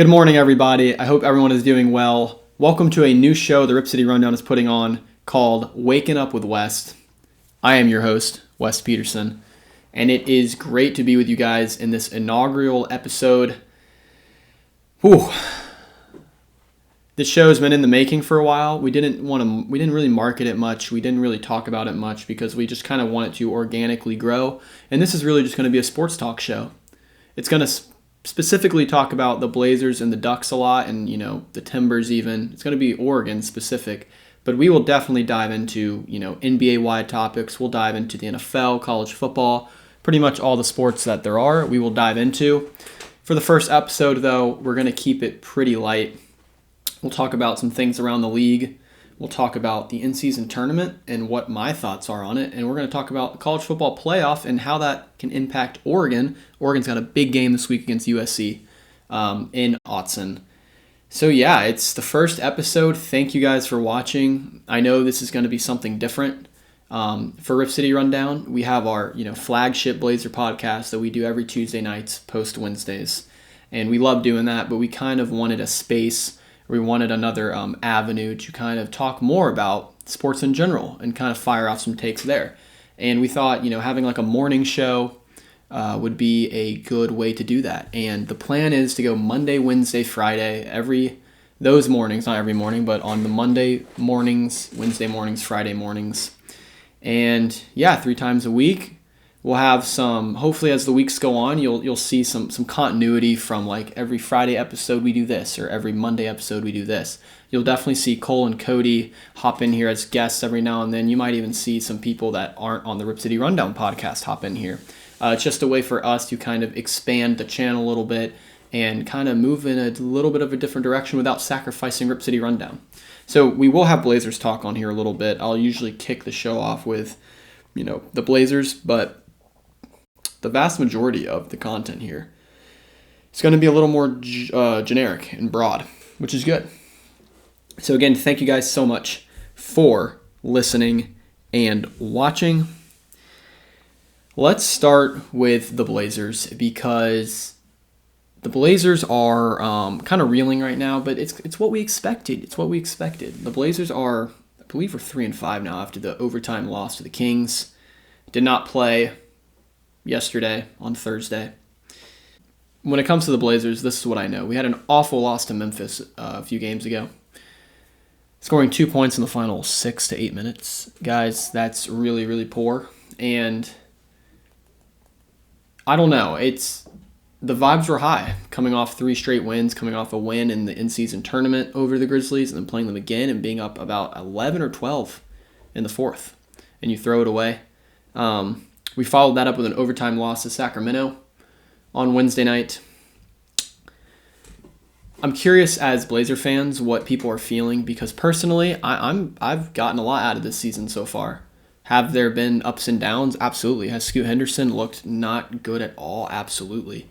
Good morning, everybody. I hope everyone is doing well. Welcome to a new show the Rip City Rundown is putting on called Waking Up with West. I am your host, Wes Peterson, and it is great to be with you guys in this inaugural episode. Whew. This show has been in the making for a while. We didn't really market it much. We didn't really talk about it much because we just kind of want it to organically grow. And this is really just going to be a sports talk show. It's going to specifically talk about the Blazers and the Ducks a lot, and the Timbers even. It's going to be Oregon specific, but we will definitely dive into NBA wide topics. We'll dive into the NFL, college football, pretty much all the sports that there are. We will dive into. For the first episode, though, we're going to keep it pretty light. We'll talk about some things around the league. We'll talk about the in-season tournament and what my thoughts are on it. And we're going to talk about the college football playoff and how that can impact Oregon. Oregon's got a big game this week against USC in Autzen. So yeah, it's the first episode. Thank you guys for watching. I know this is going to be something different. For Rip City Rundown, we have our flagship Blazer podcast that we do every Tuesday nights, post Wednesdays. And we love doing that, but we kind of wanted a space. We wanted another avenue to kind of talk more about sports in general and kind of fire off some takes there. And we thought, having like a morning show would be a good way to do that. And the plan is to go Monday, Wednesday, Friday, those mornings, not every morning, but on the Monday mornings, Wednesday mornings, Friday mornings. And yeah, 3 times a week. We'll have some, hopefully as the weeks go on, you'll see some continuity from like every Friday episode we do this, or every Monday episode we do this. You'll definitely see Cole and Cody hop in here as guests every now and then. You might even see some people that aren't on the Rip City Rundown podcast hop in here. It's just a way for us to kind of expand the channel a little bit and kind of move in a little bit of a different direction without sacrificing Rip City Rundown. So we will have Blazers talk on here a little bit. I'll usually kick the show off with, the Blazers, but the vast majority of the content here is going to be a little more generic and broad, which is good. So again, thank you guys so much for listening and watching. Let's start with the Blazers because the Blazers are kind of reeling right now, but it's what we expected. It's what we expected. The Blazers are, I believe, we're 3-5 now after the overtime loss to the Kings. Did not play yesterday on Thursday. When it comes to the Blazers, this is what I know. We had an awful loss to Memphis a few games ago. Scoring 2 points in the final 6 to 8 minutes. Guys, that's really, really poor. And I don't know. The vibes were high, coming off 3 straight wins, coming off a win in the in-season tournament over the Grizzlies, and then playing them again and being up about 11 or 12 in the fourth. And you throw it away. We followed that up with an overtime loss to Sacramento on Wednesday night. I'm curious as Blazer fans what people are feeling because personally, I've gotten a lot out of this season so far. Have there been ups and downs? Absolutely. Has Scoot Henderson looked not good at all? Absolutely.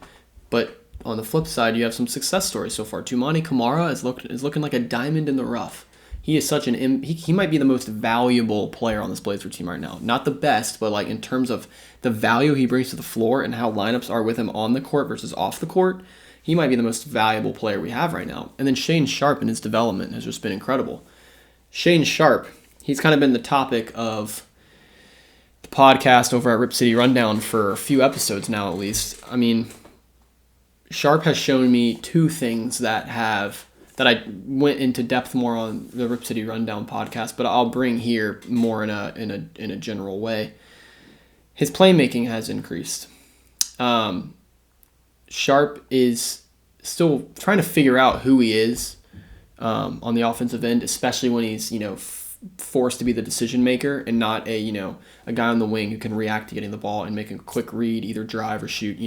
But on the flip side, you have some success stories so far. Toumani Camara is looking like a diamond in the rough. He is such he might be the most valuable player on this Blazer team right now. Not the best, but like in terms of the value he brings to the floor and how lineups are with him on the court versus off the court, he might be the most valuable player we have right now. And then Shane Sharp in his development has just been incredible. Shane Sharp, he's kind of been the topic of the podcast over at Rip City Rundown for a few episodes now at least. I mean, Sharp has shown me 2 things that I went into depth more on the Rip City Rundown podcast, but I'll bring here more in a general way. His playmaking has increased. Sharp is still trying to figure out who he is on the offensive end, especially when he's forced to be the decision maker and not a guy on the wing who can react to getting the ball and make a quick read, either drive or shoot.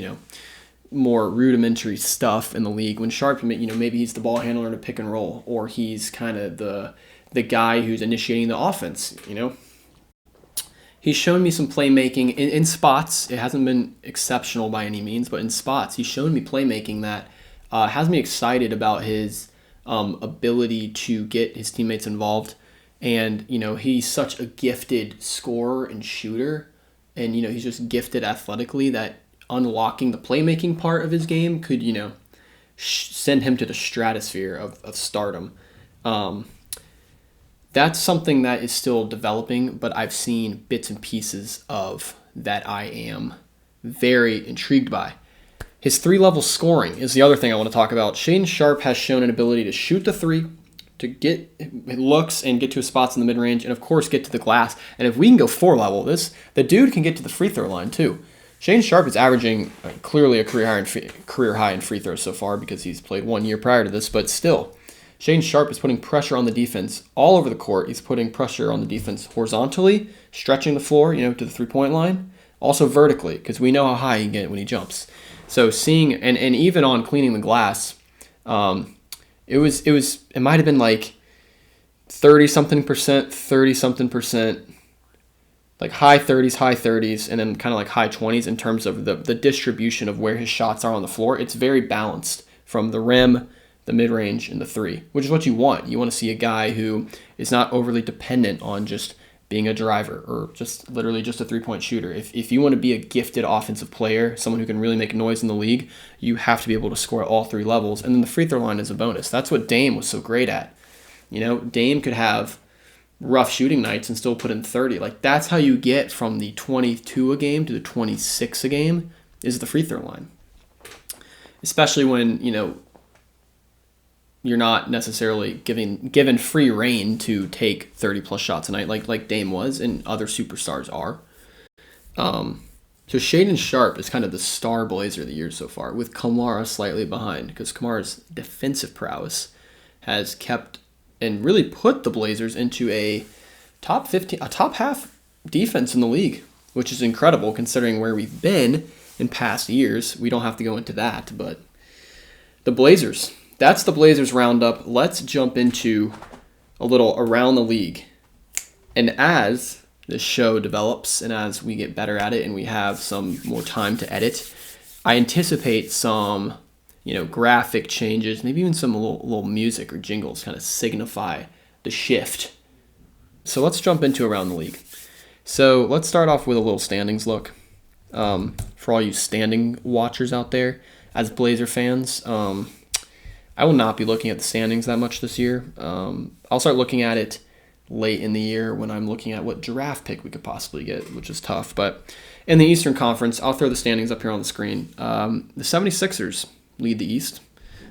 More rudimentary stuff in the league. When Sharp, maybe he's the ball handler in a pick and roll, or he's kind of the guy who's initiating the offense. He's shown me some playmaking in spots. It hasn't been exceptional by any means, but in spots, he's shown me playmaking that has me excited about his ability to get his teammates involved. And he's such a gifted scorer and shooter, and he's just gifted athletically that unlocking the playmaking part of his game could, send him to the stratosphere of stardom. That's something that is still developing, but I've seen bits and pieces of that I am very intrigued by. His 3-level scoring is the other thing I want to talk about. Shaedon Sharpe has shown an ability to shoot the 3, to get looks and get to his spots in the mid-range, and of course get to the glass. And if we can go 4-level, the dude can get to the free throw line too. Shaedon Sharpe is averaging clearly a career high in free throws so far because he's played 1 year prior to this, but still, Shaedon Sharpe is putting pressure on the defense all over the court. He's putting pressure on the defense horizontally, stretching the floor, to the 3-point line, also vertically, because we know how high he can get when he jumps. So seeing, and even on cleaning the glass, it might have been like 30-something percent, like high 30s, and then kind of like high 20s in terms of the distribution of where his shots are on the floor. It's very balanced from the rim, the mid-range, and the 3, which is what you want. You want to see a guy who is not overly dependent on just being a driver or just literally just a 3-point shooter. If you want to be a gifted offensive player, someone who can really make noise in the league, you have to be able to score at all 3 levels. And then the free throw line is a bonus. That's what Dame was so great at. Dame could have rough shooting nights and still put in 30. Like, that's how you get from the 22 a game to the 26 a game, is the free throw line. Especially when, you're not necessarily given free reign to take 30-plus shots a night like Dame was and other superstars are. So Shaedon Sharpe is kind of the star Blazer of the year so far, with Kamara slightly behind, because Kamara's defensive prowess has kept and really put the Blazers into a top half defense in the league, which is incredible considering where we've been in past years. We don't have to go into that, but the Blazers. That's the Blazers roundup. Let's jump into a little around the league. And as this show develops and as we get better at it and we have some more time to edit, I anticipate some, graphic changes, maybe even some little music or jingles kind of signify the shift. So let's jump into around the league. So let's start off with a little standings look. For all you standing watchers out there, as Blazer fans, I will not be looking at the standings that much this year. I'll start looking at it late in the year when I'm looking at what draft pick we could possibly get, which is tough. But in the Eastern Conference, I'll throw the standings up here on the screen. The 76ers lead the East,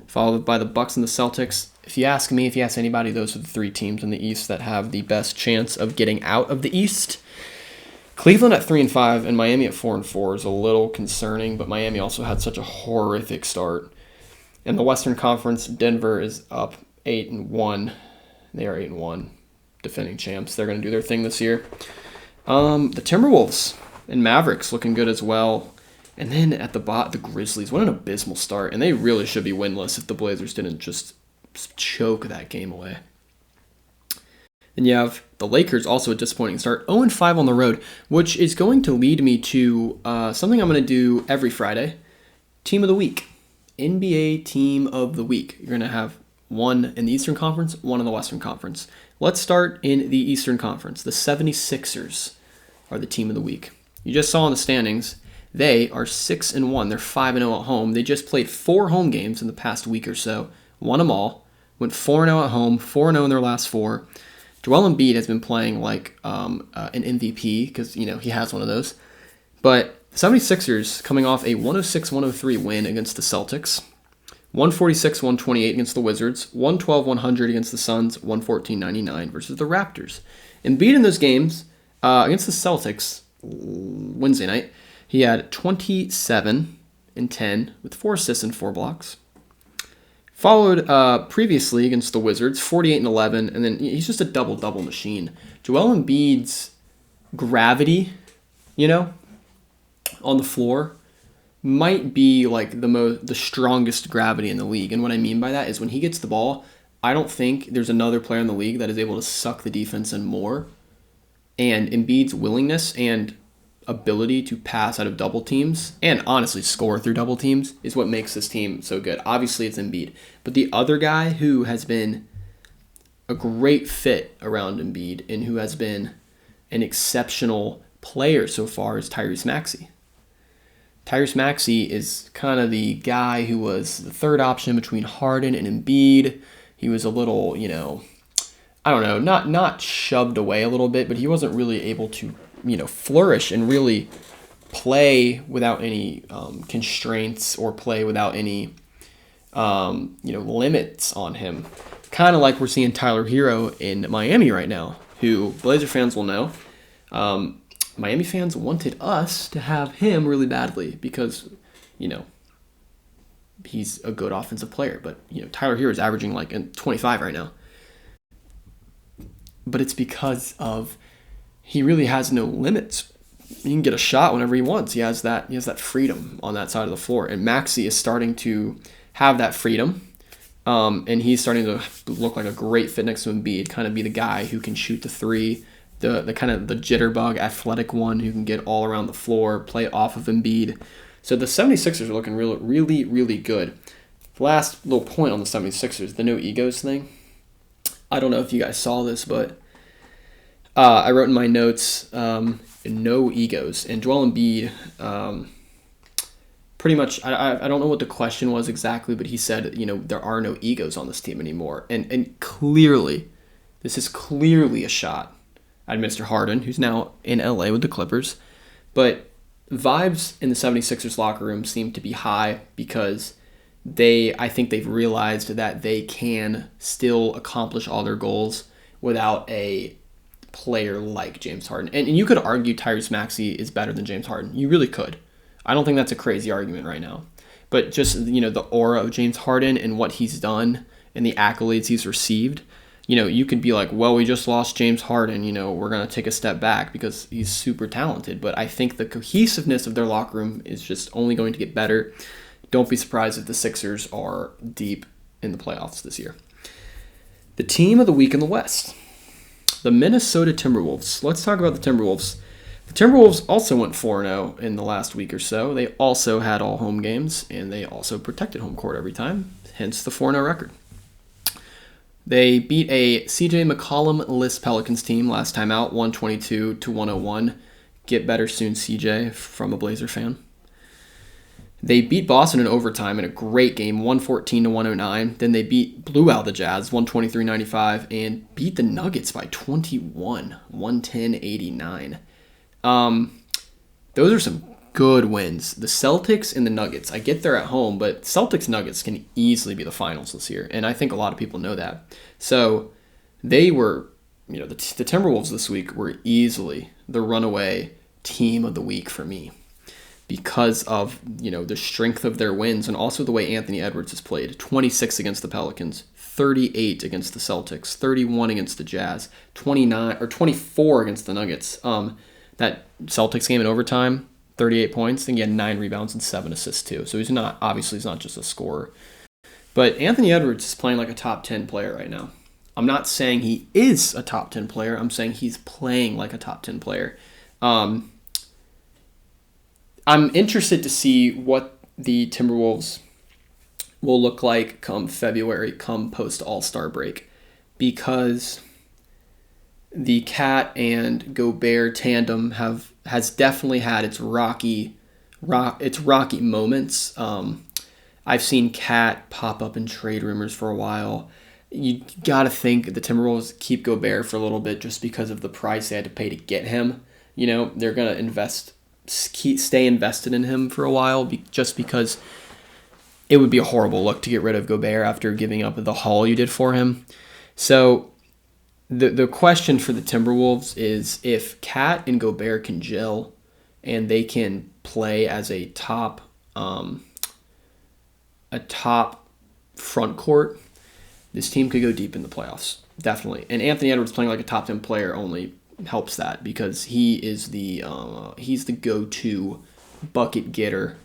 followed by the Bucks and the Celtics. If you ask me, if you ask anybody, those are the 3 teams in the East that have the best chance of getting out of the East. Cleveland at 3-5 and Miami at 4-4 is a little concerning, but Miami also had such a horrific start. In the Western Conference, Denver is up 8-1. They are 8-1, defending champs. They're going to do their thing this year. The Timberwolves and Mavericks looking good as well. And then at the bottom, the Grizzlies. What an abysmal start. And they really should be winless if the Blazers didn't just choke that game away. Then you have the Lakers, also a disappointing start. 0-5 on the road, which is going to lead me to something I'm going to do every Friday. Team of the Week. NBA Team of the Week. You're going to have one in the Eastern Conference, one in the Western Conference. Let's start in the Eastern Conference. The 76ers are the Team of the Week. You just saw in the standings, they are 6-1. They're 5-0 at home. They just played 4 home games in the past week or so. Won them all. Went 4-0 at home, 4-0 in their last 4. Joel Embiid has been playing like an MVP because, he has one of those. But 76ers coming off a 106-103 win against the Celtics, 146-128 against the Wizards, 112-100 against the Suns, 114-99 versus the Raptors. Embiid in those games against the Celtics Wednesday night, he had 27 and 10 with 4 assists and 4 blocks. Followed previously against the Wizards, 48 and 11, and then he's just a double-double machine. Joel Embiid's gravity, on the floor might be like the strongest gravity in the league. And what I mean by that is when he gets the ball, I don't think there's another player in the league that is able to suck the defense in more. And Embiid's willingness and ability to pass out of double teams and honestly score through double teams is what makes this team so good. Obviously, it's Embiid. But the other guy who has been a great fit around Embiid and who has been an exceptional player so far is Tyrese Maxey. Tyrese Maxey is kind of the guy who was the third option between Harden and Embiid. He was a little, I don't know, not shoved away a little bit, but he wasn't really able to, flourish and really play without any constraints or play without any, limits on him. Kind of like we're seeing Tyler Hero in Miami right now, who Blazer fans will know. Miami fans wanted us to have him really badly because, he's a good offensive player. But, Tyler Hero is averaging like 25 right now. But it's because of he really has no limits. He can get a shot whenever he wants. He has that freedom on that side of the floor. And Maxey is starting to have that freedom. And he's starting to look like a great fit next to Embiid, kind of be the guy who can shoot the three, the kind of the jitterbug, athletic one who can get all around the floor, play off of Embiid. So the 76ers are looking really, really, really good. Last little point on the 76ers, the no egos thing. I don't know if you guys saw this, but I wrote in my notes, no egos. And Joel Embiid, pretty much, I don't know what the question was exactly, but he said, there are no egos on this team anymore. And clearly, this is clearly a shot at Mr. Harden, who's now in LA with the Clippers. But vibes in the 76ers locker room seem to be high because I think they've realized that they can still accomplish all their goals without a player like James Harden. And you could argue Tyrese Maxey is better than James Harden. You really could. I don't think that's a crazy argument right now. But just, the aura of James Harden and what he's done and the accolades he's received, you could be like, well, we just lost James Harden, we're going to take a step back because he's super talented. But I think the cohesiveness of their locker room is just only going to get better. Don't be surprised if the Sixers are deep in the playoffs this year. The team of the week in the West, the Minnesota Timberwolves. Let's talk about the Timberwolves. The Timberwolves also went 4-0 in the last week or so. They also had all home games, and they also protected home court every time, hence the 4-0 record. They beat a CJ McCollum-less Pelicans team last time out, 122-101. Get better soon, CJ, from a Blazer fan. They beat Boston in overtime in a great game, 114-109. Then they blew out the Jazz, 123-95, and beat the Nuggets by 21, 110-89. Those are some good wins. The Celtics and the Nuggets, I get they're at home, but Celtics-Nuggets can easily be the finals this year, and I think a lot of people know that. So they were, the Timberwolves this week were easily the runaway team of the week for me, because of, the strength of their wins and also the way Anthony Edwards has played. 26 against the Pelicans, 38 against the Celtics, 31 against the Jazz, 24 against the Nuggets. That Celtics game in overtime, 38 points. I think he had 9 rebounds and 7 assists too. So he's not just a scorer. But Anthony Edwards is playing like a top 10 player right now. I'm not saying he is a top 10 player. I'm saying he's playing like a top 10 player. I'm interested to see what the Timberwolves will look like come February, come post All-Star break, because the Cat and Gobert tandem has definitely had its rocky moments. I've seen Cat pop up in trade rumors for a while. You got to think the Timberwolves keep Gobert for a little bit just because of the price they had to pay to get him. They're going to stay invested in him for a while, just because it would be a horrible look to get rid of Gobert after giving up the haul you did for him. So the question for the Timberwolves is if Cat and Gobert can gel and they can play as a top front court, this team could go deep in the playoffs, definitely. And Anthony Edwards playing like a top 10 player only helps that, because he is he's the go-to bucket getter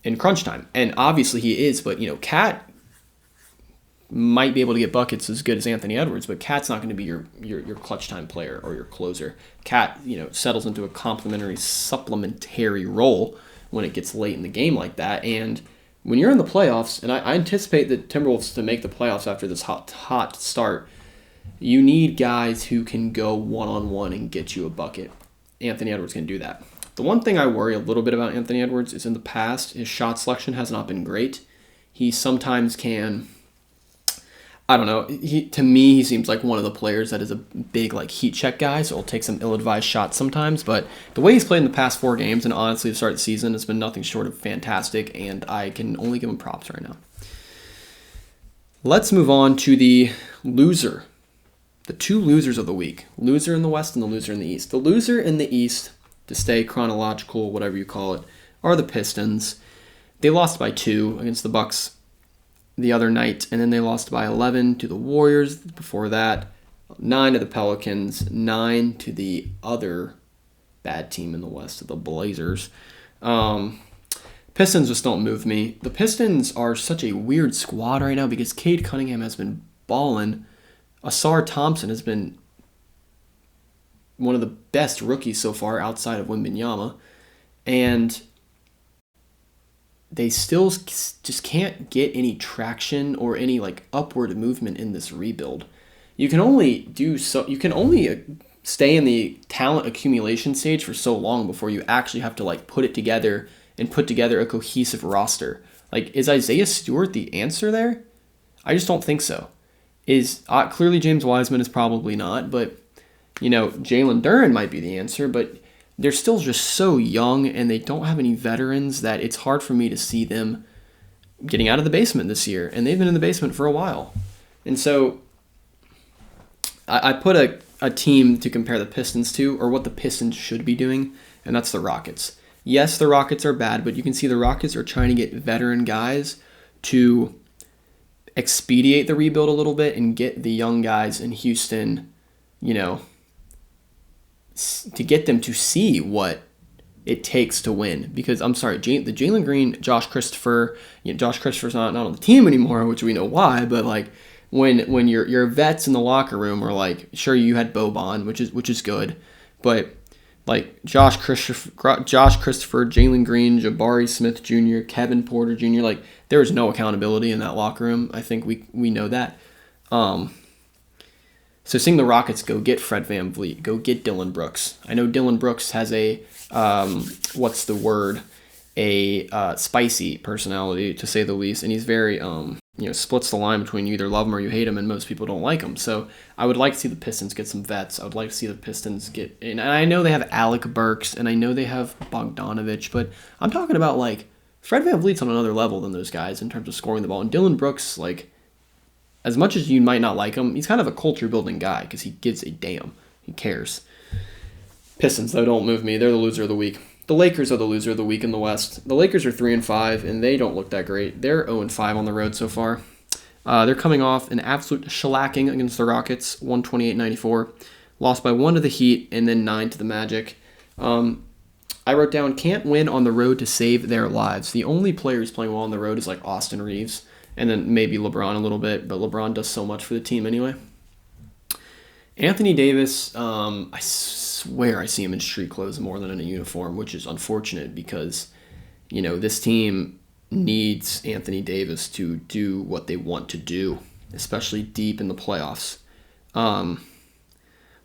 in crunch time. And obviously he is, but Cat might be able to get buckets as good as Anthony Edwards, but Cat's not going to be your clutch time player or your closer. Cat, settles into a supplementary role when it gets late in the game like that. And when you're in the playoffs, and I anticipate the Timberwolves to make the playoffs after this hot start, you need guys who can go one-on-one and get you a bucket. Anthony Edwards can do that. The one thing I worry a little bit about Anthony Edwards is in the past, his shot selection has not been great. He sometimes can, I don't know, to me, he seems like one of the players that is a big like heat check guy, so he'll take some ill-advised shots sometimes. But the way he's played in the past 4 games, and honestly, to start the season, has been nothing short of fantastic, and I can only give him props right now. Let's move on to the loser. The 2 losers of the week. Loser in the West and the loser in the East. The loser in the East, to stay chronological, whatever you call it, are the Pistons. They lost by 2 against the Bucks the other night, and then they lost by 11 to the Warriors before that, 9 to the Pelicans, 9 to the other bad team in the West, the Blazers. Pistons just don't move me. The Pistons are such a weird squad right now because Cade Cunningham has been balling. Asar Thompson has been one of the best rookies so far outside of Wembanyama, and they still just can't get any traction or any like upward movement in this rebuild. You can only stay in the talent accumulation stage for so long before you actually have to like put it together and put together a cohesive roster. Like, is Isaiah Stewart the answer there? I just don't think so. Clearly James Wiseman is probably not, but Jalen Duren might be the answer, but they're still just so young and they don't have any veterans that it's hard for me to see them getting out of the basement this year. And they've been in the basement for a while. And so I put a team to compare the Pistons to, or what the Pistons should be doing, and that's the Rockets. Yes, the Rockets are bad, but you can see the Rockets are trying to get veteran guys to expedite the rebuild a little bit and get the young guys in Houston, to get them to see what it takes to win. Because I'm sorry, the Jalen Green, Josh Christopher, Josh Christopher's not on the team anymore, which we know why. But like when your vets in the locker room are like, sure, you had Boban, which is good, but like Josh Christopher, Jalen Green, Jabari Smith Jr., Kevin Porter Jr., like there is no accountability in that locker room. I think we know that. So seeing the Rockets go get Fred VanVleet, go get Dillon Brooks. I know Dillon Brooks has a spicy personality, to say the least, and he's very splits the line between you either love him or you hate him, and most people don't like him. So I would like to see the Pistons get some vets. I would like to see the Pistons get, and I know they have Alec Burks and I know they have Bogdanovich, but I'm talking about like Fred VanVleet's on another level than those guys in terms of scoring the ball, and Dillon Brooks, like, as much as you might not like him, he's kind of a culture-building guy because he gives a damn. He cares. Pistons, though, don't move me. They're the loser of the week. The Lakers are the loser of the week in the West. The Lakers are 3-5, and they don't look that great. They're 0-5 on the road so far. They're coming off an absolute shellacking against the Rockets, 128-94. Lost by 1 to the Heat, and then 9 to the Magic. I wrote down, can't win on the road to save their lives. The only player who's playing well on the road is like Austin Reeves. And then maybe LeBron a little bit, but LeBron does so much for the team anyway. Anthony Davis, I swear I see him in street clothes more than in a uniform, which is unfortunate because, this team needs Anthony Davis to do what they want to do, especially deep in the playoffs. The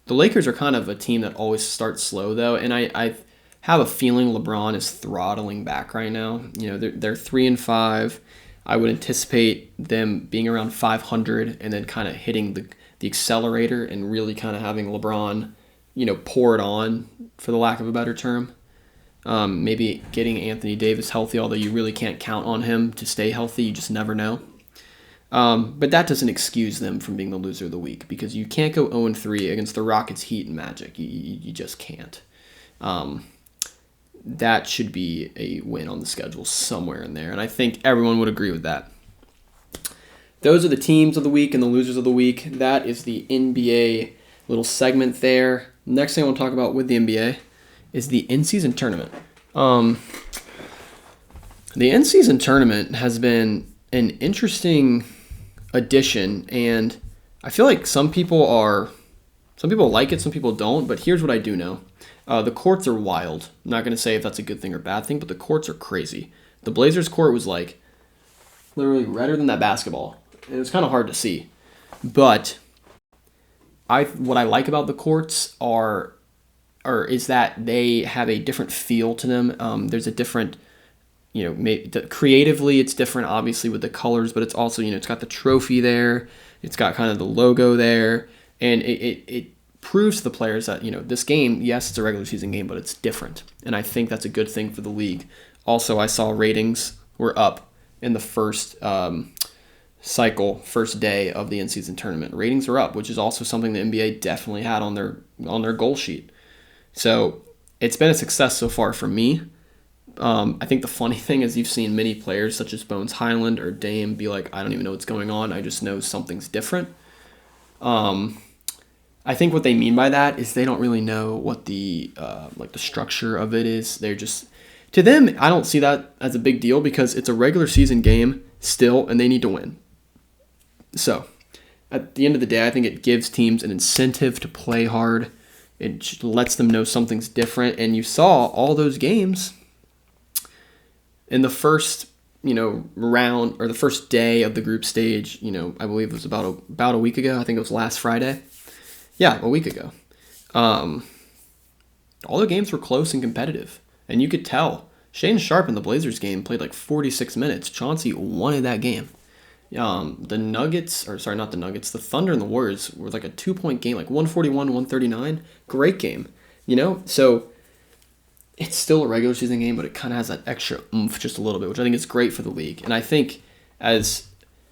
Lakers are kind of a team that always starts slow, though, and I have a feeling LeBron is throttling back right now. They're 3-5. I would anticipate them being around 500 and then kind of hitting the accelerator and really kind of having LeBron, pour it on, for the lack of a better term. Maybe getting Anthony Davis healthy, although you really can't count on him to stay healthy. You just never know. But that doesn't excuse them from being the loser of the week because you can't go 0-3 against the Rockets, Heat, and Magic. You just can't. That should be a win on the schedule somewhere in there, and I think everyone would agree with that. Those are the teams of the week and the losers of the week. That is the NBA little segment there. Next thing I want to talk about with the NBA is the in-season tournament. The in-season tournament has been an interesting addition, and I feel like some people like it, some people don't, but here's what I do know. The courts are wild. I'm not going to say if that's a good thing or bad thing, but the courts are crazy. The Blazers court was like literally redder than that basketball. It was kind of hard to see. But what I like about the courts are is that they have a different feel to them. There's a different, creatively it's different, obviously, with the colors, but it's also, it's got the trophy there, it's got kind of the logo there, and it proves to the players that, this game, yes, it's a regular season game, but it's different, and I think that's a good thing for the league. Also, I saw ratings were up in the first first day of the in-season tournament. Ratings are up, which is also something the NBA definitely had on their goal sheet. So it's been a success so far for me. I think the funny thing is you've seen many players such as Bones Highland or Dame be like, I don't even know what's going on. I just know something's different. I think what they mean by that is they don't really know what the structure of it is. They're just, to them, I don't see that as a big deal because it's a regular season game still, and they need to win. So at the end of the day, I think it gives teams an incentive to play hard. It lets them know something's different. And you saw all those games in the first, round or the first day of the group stage. I believe it was about a week ago. I think it was last Friday. Yeah, a week ago. All the games were close and competitive. And you could tell. Shane Sharp in the Blazers game played like 46 minutes. Chauncey wanted that game. The Thunder and the Warriors were like a 2-point game, like 141-139. Great game, So it's still a regular season game, but it kind of has that extra oomph just a little bit, which I think is great for the league. And I think as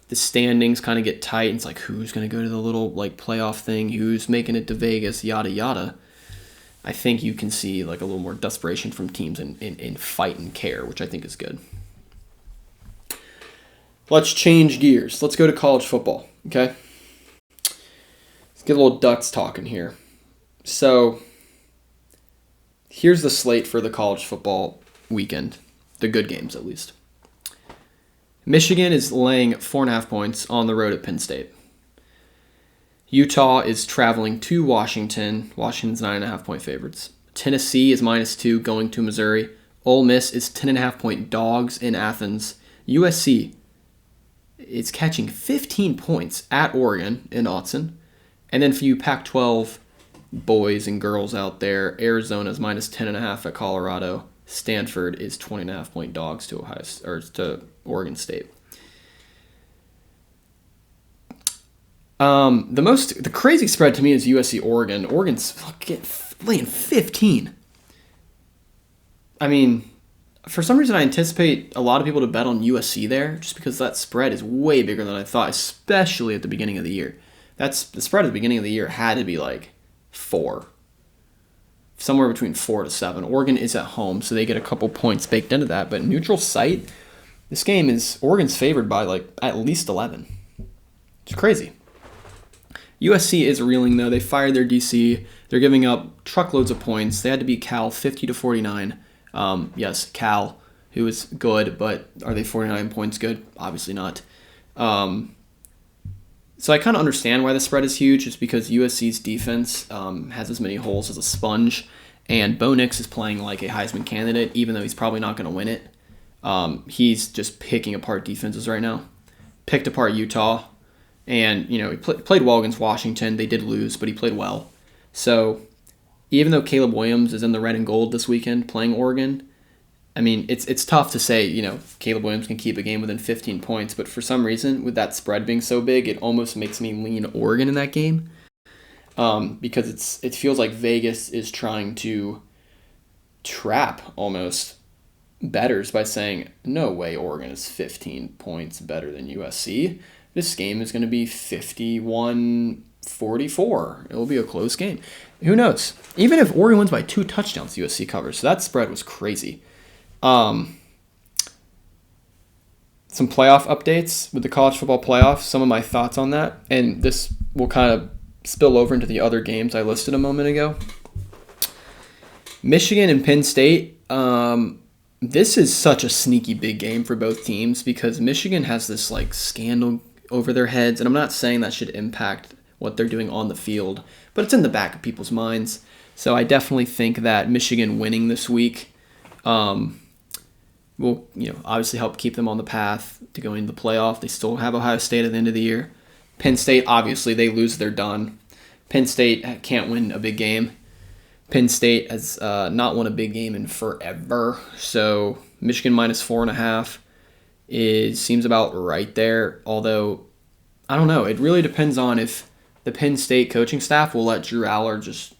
the standings kind of get tight, it's like who's going to go to the little like playoff thing, who's making it to Vegas, yada yada. I think you can see like a little more desperation from teams in fight and care, which I think is good. Let's change gears. Let's go to college football, okay? Let's get a little Ducks talking here. So, here's the slate for the college football weekend. The good games, at least. Michigan is laying 4.5 points on the road at Penn State. Utah is traveling to Washington. Washington's 9.5-point favorites. Tennessee is -2 going to Missouri. Ole Miss is 10.5-point dogs in Athens. USC is catching 15 points at Oregon in Autzen. And then for you Pac-12 boys and girls out there, Arizona is -10.5 at Colorado. Stanford is 20.5-point dogs to Oregon State. The crazy spread to me is USC Oregon. Oregon's laying 15. I mean, for some reason I anticipate a lot of people to bet on USC there, just because that spread is way bigger than I thought, especially at the beginning of the year. The spread at the beginning of the year had to be like 4. Somewhere between 4 to 7. Oregon is at home, so they get a couple points baked into that. But neutral site, this game is Oregon's favored by like at least 11. It's crazy. USC is reeling though. They fired their DC. They're giving up truckloads of points. They had to beat Cal 50-49. Yes, Cal, who is good, but are they 49 points good? Obviously not. So I kind of understand why the spread is huge. It's because USC's defense has as many holes as a sponge, and Bo Nix is playing like a Heisman candidate, even though he's probably not going to win it. He's just picking apart defenses right now. Picked apart Utah, and he played well against Washington. They did lose, but he played well. So even though Caleb Williams is in the red and gold this weekend playing Oregon, I mean, it's tough to say, Caleb Williams can keep a game within 15 points, but for some reason, with that spread being so big, it almost makes me lean Oregon in that game, because it feels like Vegas is trying to trap almost bettors by saying, no way Oregon is 15 points better than USC. This game is going to be 51-44. It will be a close game. Who knows? Even if Oregon wins by 2 touchdowns, USC covers. So that spread was crazy. Some playoff updates with the college football playoffs, some of my thoughts on that, and this will kind of spill over into the other games I listed a moment ago. Michigan and Penn State, this is such a sneaky big game for both teams because Michigan has this like scandal over their heads, and I'm not saying that should impact what they're doing on the field, but it's in the back of people's minds. So I definitely think that Michigan winning this week will, obviously help keep them on the path to going to the playoff. They still have Ohio State at the end of the year. Penn State, obviously, they lose, they're done. Penn State can't win a big game. Penn State has not won a big game in forever, so Michigan minus 4.5 seems about right there. Although I don't know, it really depends on if the Penn State coaching staff will let Drew Aller just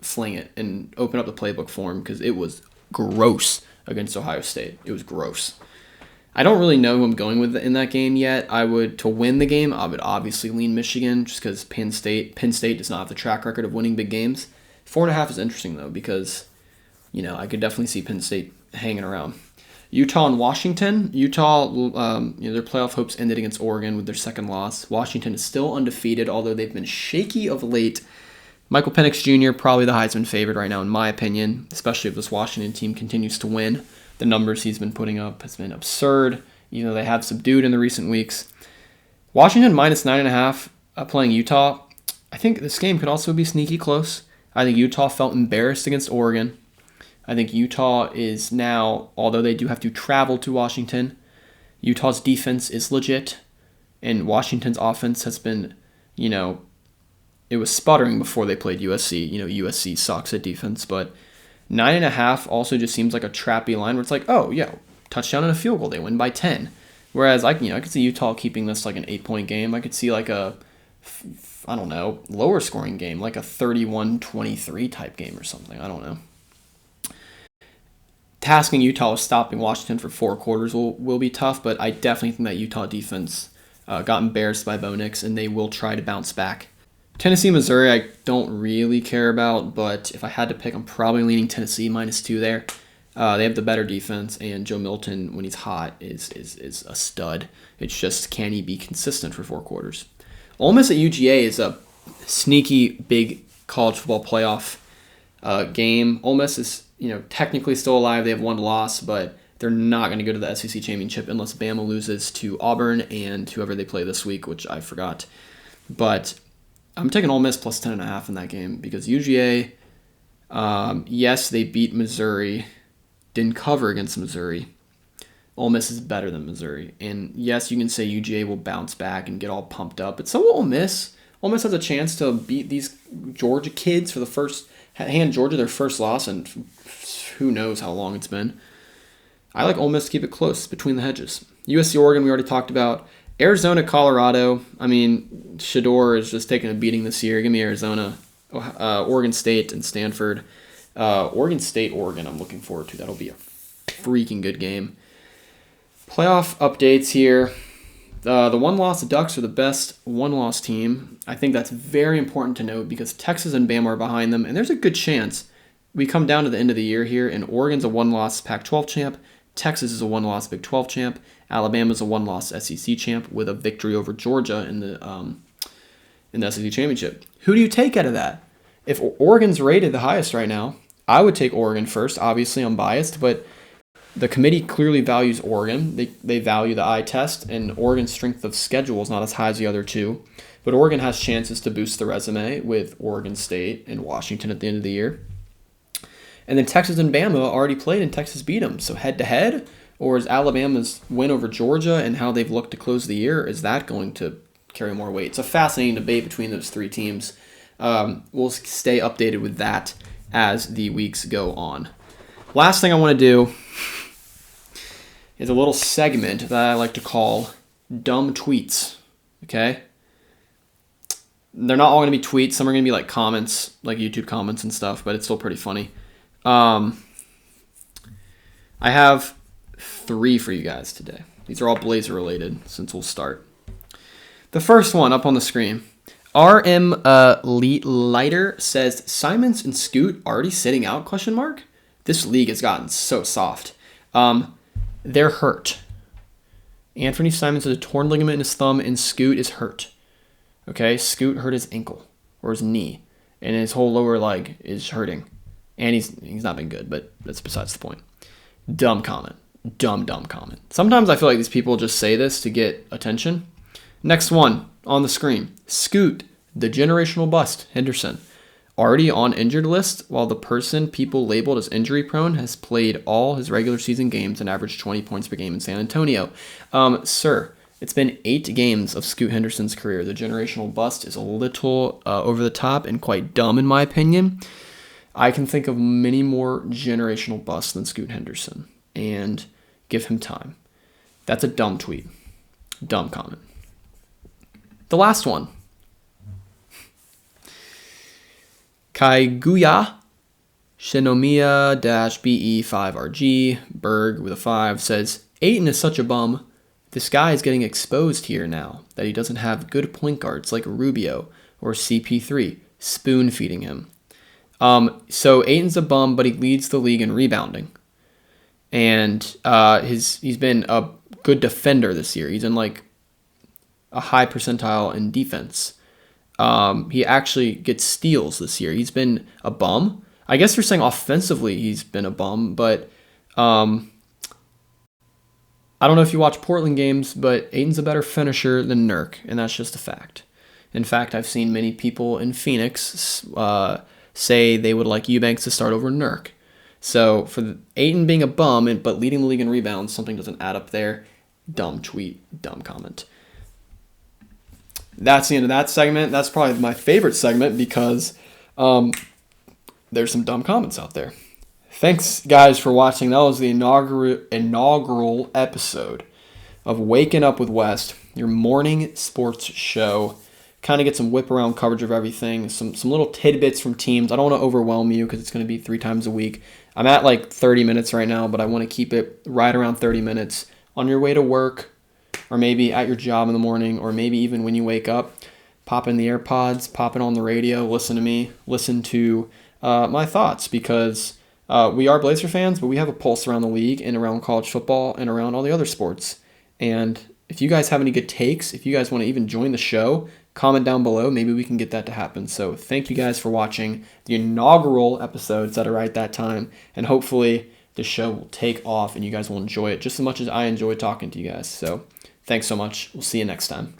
fling it and open up the playbook for him, because it was gross against Ohio State. It was gross. I don't really know who I'm going with in that game yet. To win the game, I would obviously lean Michigan just because Penn State does not have the track record of winning big games. 4.5 is interesting though, because I could definitely see Penn State hanging around. Utah and Washington. Utah, their playoff hopes ended against Oregon with their second loss. Washington is still undefeated, although they've been shaky of late. Michael Penix Jr., probably the Heisman favorite right now, in my opinion, especially if this Washington team continues to win. The numbers he's been putting up has been absurd, even though they have subdued in the recent weeks. Washington minus 9.5 playing Utah. I think this game could also be sneaky close. I think Utah felt embarrassed against Oregon. I think Utah is now, although they do have to travel to Washington, Utah's defense is legit, and Washington's offense has been, it was sputtering before they played USC. USC sucks at defense, but 9.5 also just seems like a trappy line where it's like, oh yeah, touchdown and a field goal, they win by 10. Whereas I could see Utah keeping this like an 8-point game. I could see like a, I don't know, lower scoring game, like a 31-23 type game or something. I don't know. Tasking Utah with stopping Washington for 4 quarters will be tough, but I definitely think that Utah defense got embarrassed by Bo Nix, and they will try to bounce back. Tennessee, Missouri, I don't really care about, but if I had to pick, I'm probably leaning Tennessee minus 2 there. They have the better defense, and Joe Milton, when he's hot, is a stud. It's just, can he be consistent for 4 quarters? Ole Miss at UGA is a sneaky big college football playoff game. Ole Miss is technically still alive. They have 1 loss, but they're not going to go to the SEC championship unless Bama loses to Auburn and whoever they play this week, which I forgot. But I'm taking Ole Miss plus 10.5 in that game because UGA, yes, they beat Missouri, didn't cover against Missouri. Ole Miss is better than Missouri. And yes, you can say UGA will bounce back and get all pumped up, but so will Ole Miss. Ole Miss has a chance to beat these Georgia kids for the first, hand Georgia their first loss, and who knows how long it's been. I like Ole Miss to keep it close between the hedges. USC, Oregon, we already talked about. Arizona, Colorado. I mean, Shador is just taking a beating this year. Give me Arizona. Oregon State and Stanford. Oregon State, Oregon, I'm looking forward to. That'll be a freaking good game. Playoff updates here. The one-loss Ducks are the best one-loss team. I think that's very important to note because Texas and Bama are behind them, and there's a good chance we come down to the end of the year here, and Oregon's a one-loss Pac-12 champ, Texas is a one-loss Big 12 champ, Alabama's a one-loss SEC champ with a victory over Georgia in the SEC championship. Who do you take out of that? If Oregon's rated the highest right now, I would take Oregon first. Obviously, I'm biased, but the committee clearly values Oregon. They value the eye test, and Oregon's strength of schedule is not as high as the other two. But Oregon has chances to boost the resume with Oregon State and Washington at the end of the year. And then Texas and Bama already played, and Texas beat them. So head-to-head, or is Alabama's win over Georgia and how they've looked to close the year, is that going to carry more weight? It's a fascinating debate between those 3 teams. We'll stay updated with that as the weeks go on. Last thing I want to do is a little segment that I like to call dumb tweets, okay? They're not all going to be tweets. Some are going to be like comments, like YouTube comments and stuff, but it's still pretty funny. I have 3 for you guys today. These are all Blazer related, since we'll start. The first one up on the screen. RM Lighter says, Simons and Scoot already sitting out, ? This league has gotten so soft. They're hurt. Anthony Simons has a torn ligament in his thumb, and Scoot is hurt. Okay, Scoot hurt his ankle or his knee, and his whole lower leg is hurting. And he's not been good, but that's besides the point. Dumb comment. Dumb comment. Sometimes I feel like these people just say this to get attention. Next one on the screen. Scoot, the generational bust, Henderson. Already on injured list, while the person people labeled as injury prone has played all his regular season games and averaged 20 points per game in San Antonio. Sir, it's been 8 games of Scoot Henderson's career. The generational bust is a little over the top and quite dumb in my opinion. I can think of many more generational busts than Scoot Henderson, and give him time. That's a dumb tweet. Dumb comment. The last one. Kaiguya Shinomiya-BE5RG Berg with a 5 says, Ayton is such a bum. This guy is getting exposed here now that he doesn't have good point guards like Rubio or CP3 spoon feeding him. So Ayton's a bum, but he leads the league in rebounding. And he's been a good defender this year. He's in like a high percentile in defense. He actually gets steals this year. He's been a bum. I guess you're saying offensively he's been a bum, but I don't know if you watch Portland games, but Ayton's a better finisher than Nurk, and that's just a fact. In fact, I've seen many people in Phoenix say they would like Eubanks to start over Nurk. So for Ayton being a bum but leading the league in rebounds, something doesn't add up there. Dumb tweet, dumb comment. That's the end of that segment. That's probably my favorite segment because there's some dumb comments out there. Thanks, guys, for watching. That was the inaugural episode of Waking Up with West, your morning sports show. Kind of get some whip-around coverage of everything, some little tidbits from teams. I don't want to overwhelm you because it's going to be 3 times a week. I'm at like 30 minutes right now, but I want to keep it right around 30 minutes on your way to work, or maybe at your job in the morning, or maybe even when you wake up. Pop in the AirPods, pop it on the radio, listen to me, listen to my thoughts, because we are Blazer fans, but we have a pulse around the league and around college football and around all the other sports. And if you guys have any good takes, if you guys want to even join the show, comment down below. Maybe we can get that to happen. So thank you guys for watching the inaugural episodes that are right that time. And hopefully the show will take off and you guys will enjoy it just as much as I enjoy talking to you guys. So thanks so much. We'll see you next time.